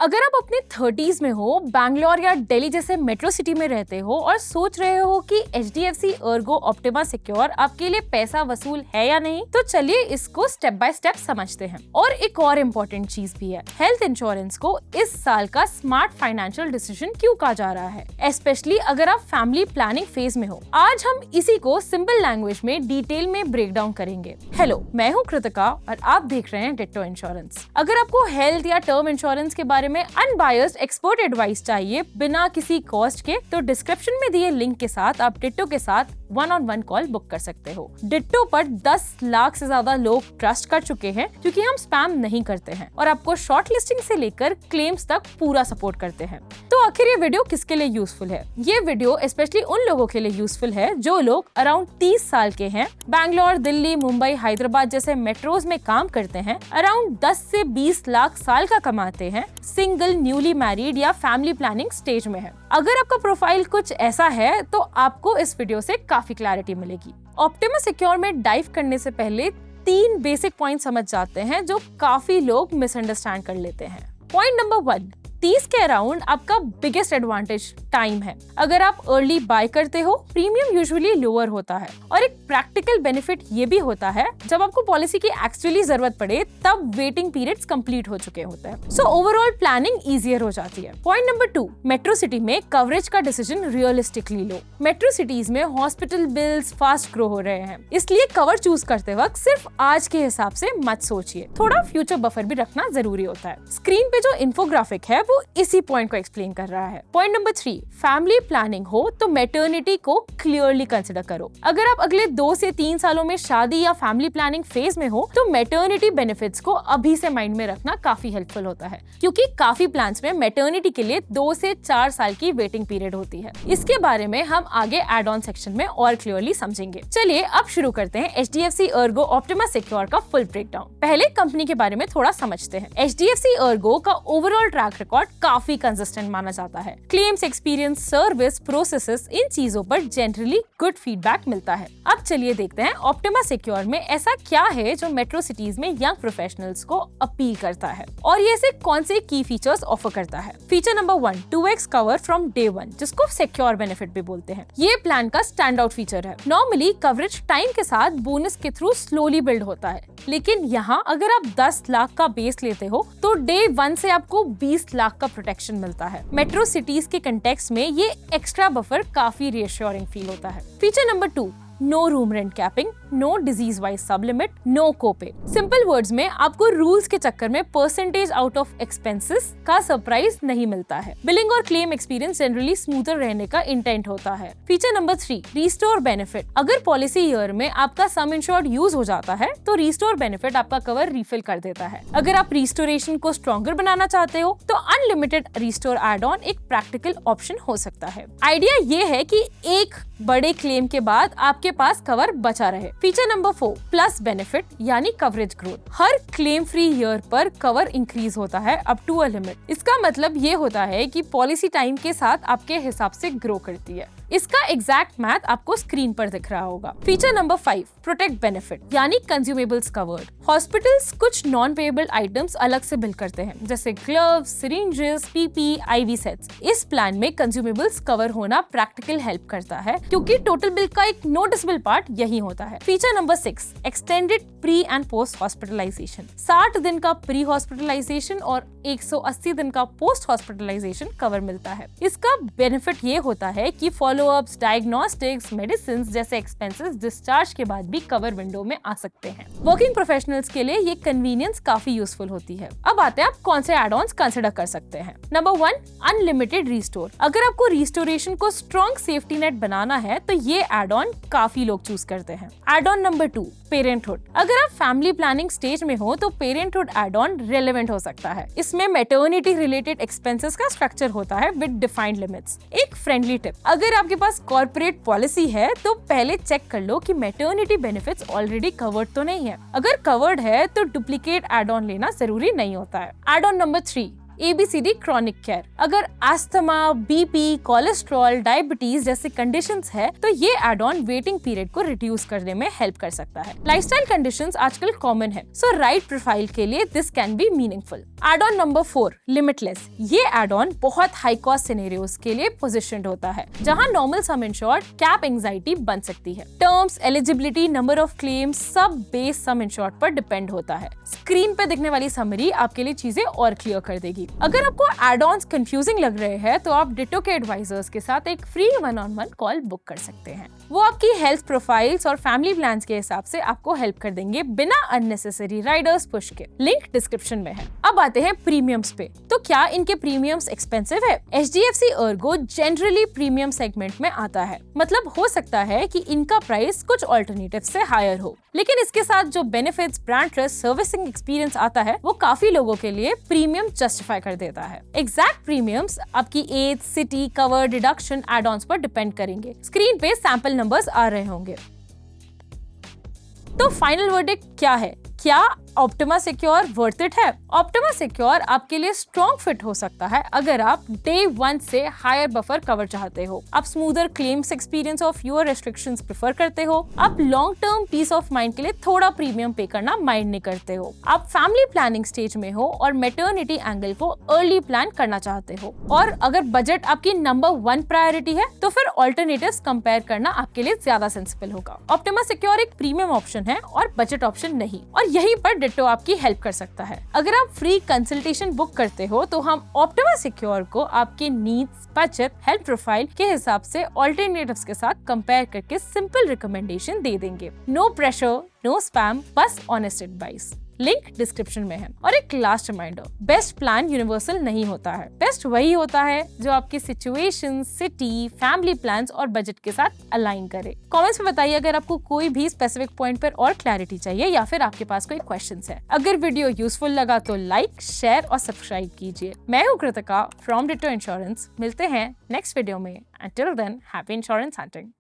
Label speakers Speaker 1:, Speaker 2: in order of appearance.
Speaker 1: अगर आप अपने 30s में हो, बैंगलोर या दिल्ली जैसे मेट्रो सिटी में रहते हो और सोच रहे हो कि HDFC ERGO ऑप्टिमा सिक्योर आपके लिए पैसा वसूल है या नहीं, तो चलिए इसको स्टेप बाय स्टेप समझते हैं। और एक और इम्पोर्टेंट चीज भी है, हेल्थ इंश्योरेंस को इस साल का स्मार्ट फाइनेंशियल डिसीजन क्यों कहा जा रहा है, स्पेशली अगर आप फैमिली प्लानिंग फेज में हो। आज हम इसी को सिंपल लैंग्वेज में डिटेल में ब्रेक डाउन करेंगे। हेलो, मैं हूँ कृतिका और आप देख रहे हैं डिट्टो इंश्योरेंस। अगर आपको हेल्थ या टर्म इंश्योरेंस के बारे में अनबायस्ड एक्सपर्ट एडवाइस चाहिए बिना किसी कॉस्ट के, तो डिस्क्रिप्शन में दिए लिंक के साथ आप डिट्टो के साथ 1-on-1 कॉल बुक कर सकते हो। डिट्टो पर 10 लाख से ज्यादा लोग ट्रस्ट कर चुके हैं क्योंकि हम स्पैम नहीं करते हैं और आपको शॉर्ट लिस्टिंग से लेकर क्लेम्स तक पूरा सपोर्ट करते हैं। तो आखिर ये वीडियो किसके लिए यूजफुल है? ये वीडियो स्पेशली उन लोगों के लिए यूजफुल है जो लोग अराउंड 30 साल के हैं, बैंगलोर, दिल्ली, मुंबई, हैदराबाद जैसे मेट्रोज में काम करते हैं, अराउंड 10 से 20 लाख साल का कमाते हैं, सिंगल, न्यूली मैरिड या फैमिली प्लानिंग स्टेज में है। अगर आपका प्रोफाइल कुछ ऐसा है तो आपको इस वीडियो से काफी क्लैरिटी मिलेगी। ऑप्टिमा सिक्योर में डाइव करने से पहले 3 बेसिक पॉइंट समझ जाते हैं जो काफी लोग मिसअंडरस्टैंड कर लेते हैं। पॉइंट नंबर 1, 30 के अराउंड आपका बिगेस्ट एडवांटेज टाइम है। अगर आप अर्ली बाय करते हो, प्रीमियम यूजुअली लोअर होता है और एक प्रैक्टिकल बेनिफिट ये भी होता है, जब आपको पॉलिसी की एक्चुअली जरूरत पड़े तब वेटिंग पीरियड्स कंप्लीट हो चुके होते हैं। सो ओवरऑल प्लानिंग इजियर हो जाती है। पॉइंट नंबर 2, मेट्रो सिटी में कवरेज का डिसीजन रियलिस्टिकली लो। मेट्रो सिटीज में हॉस्पिटल बिल्स फास्ट ग्रो हो रहे हैं, इसलिए कवर चूज करते वक्त सिर्फ आज के हिसाब से मत सोचिए, थोड़ा फ्यूचर बफर भी रखना जरूरी होता है। स्क्रीन पे जो इंफोग्राफिक है वो इसी पॉइंट को एक्सप्लेन कर रहा है। पॉइंट नंबर 3, फैमिली प्लानिंग हो तो मैटरनिटी को क्लियरली कंसिडर करो। अगर आप अगले 2 से 3 सालों में शादी या फैमिली प्लानिंग फेज में हो तो मैटरनिटी बेनिफिट्स को अभी से माइंड में रखना काफी हेल्पफुल होता है, क्योंकि काफी प्लान्स में मैटरनिटी के लिए 2 से 4 साल की वेटिंग पीरियड होती है। इसके बारे में हम आगे एड ऑन सेक्शन में और क्लियरली समझेंगे। चलिए अब शुरू करते हैं HDFC ERGO ऑप्टिमा सिक्योर का फुल ब्रेकडाउन। पहले कंपनी के बारे में थोड़ा समझते हैं। HDFC ERGO का ओवरऑल ट्रैक रिकॉर्ड काफी कंसिस्टेंट माना जाता है। क्लेम्स, एक्सपीरियंस, सर्विस, प्रोसेसेस, इन चीजों पर जनरली गुड फीडबैक मिलता है। अब चलिए देखते हैं ऑप्टिमा सिक्योर में ऐसा क्या है जो मेट्रो सिटीज में यंग प्रोफेशनल्स को अपील करता है और ये ऐसे कौन से की फीचर्स ऑफर करता है। Feature number 1, 2x cover from day 1, जिसको सिक्योर बेनिफिट भी बोलते हैं। ये प्लान का स्टैंड आउट फीचर है। नॉर्मली कवरेज टाइम के साथ बोनस के थ्रू स्लोली बिल्ड होता है, लेकिन यहाँ अगर आप 10 लाख का बेस लेते हो तो डे 1 से आपको 20 लाख का प्रोटेक्शन मिलता है। मेट्रो सिटीज के कंटेक्स्ट में ये एक्स्ट्रा बफर काफी रिएश्योरिंग फील होता है। Feature number 2, no room rent capping, no disease wise sub limit, no copay. Simple words में आपको रूल्स के चक्कर में परसेंटेज आउट ऑफ एक्सपेंसेस का सरप्राइज नहीं मिलता है। बिलिंग और क्लेम एक्सपीरियंस जनरली स्मूथर रहने का इंटेंट होता है। Feature number 3, restore benefit. अगर पॉलिसी ईयर में आपका सम इंश्योर्ड यूज हो जाता है तो रिस्टोर बेनिफिट आपका कवर रिफिल कर देता है। अगर आप रिस्टोरेशन को स्ट्रॉन्गर बनाना चाहते हो तो अनलिमिटेड रिस्टोर एड ऑन एक प्रैक्टिकल ऑप्शन हो सकता है। आइडिया ये है कि एक बड़े क्लेम के बाद आपके पास कवर बचा रहे। फीचर नंबर 4, प्लस बेनिफिट यानी कवरेज ग्रोथ। हर क्लेम फ्री ईयर पर कवर इंक्रीज होता है अप टू अ लिमिट। इसका मतलब ये होता है कि पॉलिसी टाइम के साथ आपके हिसाब से ग्रो करती है। इसका एग्जैक्ट मैथ आपको स्क्रीन पर दिख रहा होगा। फीचर नंबर 5, प्रोटेक्ट बेनिफिट यानी कंज्यूमेबल्स कवर्ड। हॉस्पिटल्स कुछ नॉन पेएबल आइटम्स अलग से बिल करते हैं, जैसे gloves, syringes, PP, IV sets. इस प्लान में कंज्यूमेबल्स कवर होना प्रैक्टिकल हेल्प करता है, क्योंकि टोटल बिल का एक नोटिसेबल पार्ट यही होता है। Feature number 6, extended pre and post hospitalization. 60 दिन का प्री हॉस्पिटलाइजेशन और 180 दिन का पोस्ट हॉस्पिटलाइजेशन कवर मिलता है। इसका बेनिफिट ये होता है कि फॉलोअप्स, डायग्नोस्टिक्स, मेडिसिन जैसे एक्सपेंसेस डिस्चार्ज के बाद भी कवर विंडो में आ सकते हैं। वर्किंग प्रोफेशनल्स के लिए ये कन्वीनियंस काफी यूजफुल होती है। अब आते हैं आप कौन से एड ऑन्स कंसिडर कर सकते हैं। Number 1, unlimited restore. अगर आपको रिस्टोरेशन को स्ट्रॉन्ग सेफ्टी नेट बनाना है तो ये एड ऑन काफी लोग चूज करते हैं। Add on number 2, parenthood. अगर आप फैमिली प्लानिंग स्टेज में हो तो पेरेंटहुड एड ऑन रेलेवेंट हो सकता है। इसमें मैटरनिटी रिलेटेड एक्सपेंसेस का स्ट्रक्चर होता है विद डिफाइंड लिमिट्स। एक फ्रेंडली टिप, अगर आपके पास कॉर्पोरेट पॉलिसी है तो पहले चेक कर लो कि मैटरनिटी बेनिफिट्स ऑलरेडी कवर्ड तो नहीं है। अगर कवर्ड है तो डुप्लीकेट एड ऑन लेना जरूरी नहीं होता है। Add on number 3, ABCD chronic care. अगर अस्थमा, बीपी, कोलेस्ट्रॉल, डायबिटीज जैसी कंडीशंस है तो ये एड ऑन वेटिंग पीरियड को रिड्यूस करने में हेल्प कर सकता है। लाइफस्टाइल कंडीशंस आजकल कॉमन है, सो राइट प्रोफाइल के लिए this can be meaningful. Add on number 4, limitless. ये एड ऑन बहुत हाई कॉस्ट सिनेरियोस के लिए पोजीशनड होता है, जहां normal sum insured cap anxiety बन सकती है। Terms, eligibility, number of claims सब बेस सम इंश्योर्ड पर डिपेंड होता है। स्क्रीन पे दिखने वाली समरी आपके लिए चीजें और क्लियर कर देगी। अगर आपको एड ऑन्स कंफ्यूजिंग लग रहे हैं तो आप डिटो के एडवाइजर्स के साथ एक फ्री 1-on-1 कॉल बुक कर सकते हैं। वो आपकी हेल्थ प्रोफाइल्स और फैमिली प्लान्स के हिसाब से आपको हेल्प कर देंगे बिना अननेसेसरी राइडर्स पुश के। लिंक डिस्क्रिप्शन में है। अब आते हैं प्रीमियम्स पे। तो क्या इनके प्रीमियम्स एक्सपेंसिव है? HDFC ERGO generally premium segment में आता है, मतलब हो सकता है कि इनका प्राइस कुछ ऑल्टरनेटिव से हायर हो, लेकिन इसके साथ जो benefits, brand trust, servicing experience आता है वो काफी लोगों के लिए प्रीमियम जस्टिफाई कर देता है। एग्जैक्ट प्रीमियम्स आपकी age, city, cover, deduction, add ons पर डिपेंड करेंगे। स्क्रीन पे सैंपल नंबर्स आ रहे होंगे। तो फाइनल वर्डिक्ट क्या है? क्या ऑप्टिमा सिक्योर वर्थ इट है? ऑप्टिमा सिक्योर आपके लिए स्ट्रॉन्ग फिट हो सकता है अगर आप डे 1 से हायर बफर कवर चाहते हो, आप स्मूदर क्लेम्स एक्सपीरियंस और फ्यूअर रेस्ट्रिक्शंस प्रेफर करते हो, आप long term peace of mind के लिए थोड़ा प्रीमियम पे करना माइंड नहीं करते हो, आप फैमिली प्लानिंग स्टेज में हो और मैटरनिटी एंगल को अर्ली प्लान करना चाहते हो, और अगर बजट आपकी नंबर 1 प्रायोरिटी है तो फिर ऑल्टरनेटिव्स कंपेयर करना आपके लिए ज्यादा सेंसिबल होगा। ऑप्टिमा सिक्योर एक प्रीमियम ऑप्शन है और बजट ऑप्शन नहीं, और यहीं पर डिट्टो आपकी हेल्प कर सकता है। अगर आप फ्री कंसल्टेशन बुक करते हो तो हम ऑप्टिमा सिक्योर को आपके नीड्स, बजट, हेल्थ प्रोफाइल के हिसाब से ऑल्टरनेटिव्स के साथ कंपेयर करके सिंपल रिकमेंडेशन दे देंगे। नो प्रेशर, नो स्पैम, बस ऑनेस्ट एडवाइस। लिंक डिस्क्रिप्शन में है। और एक last reminder, best plan universal नहीं होता है। बेस्ट वही होता है जो आपकी सिचुएशन, सिटी, फैमिली प्लान्स और बजट के साथ अलाइन करे। कमेंट्स में बताइए अगर आपको कोई भी स्पेसिफिक पॉइंट पर और क्लैरिटी चाहिए या फिर आपके पास कोई क्वेश्चंस है। अगर वीडियो यूजफुल लगा तो लाइक, शेयर और सब्सक्राइब कीजिए। मैं हूँ कृतिका फ्रॉम डिट्टो इंश्योरेंस। मिलते हैं नेक्स्ट वीडियो में। Until then, happy insurance hunting.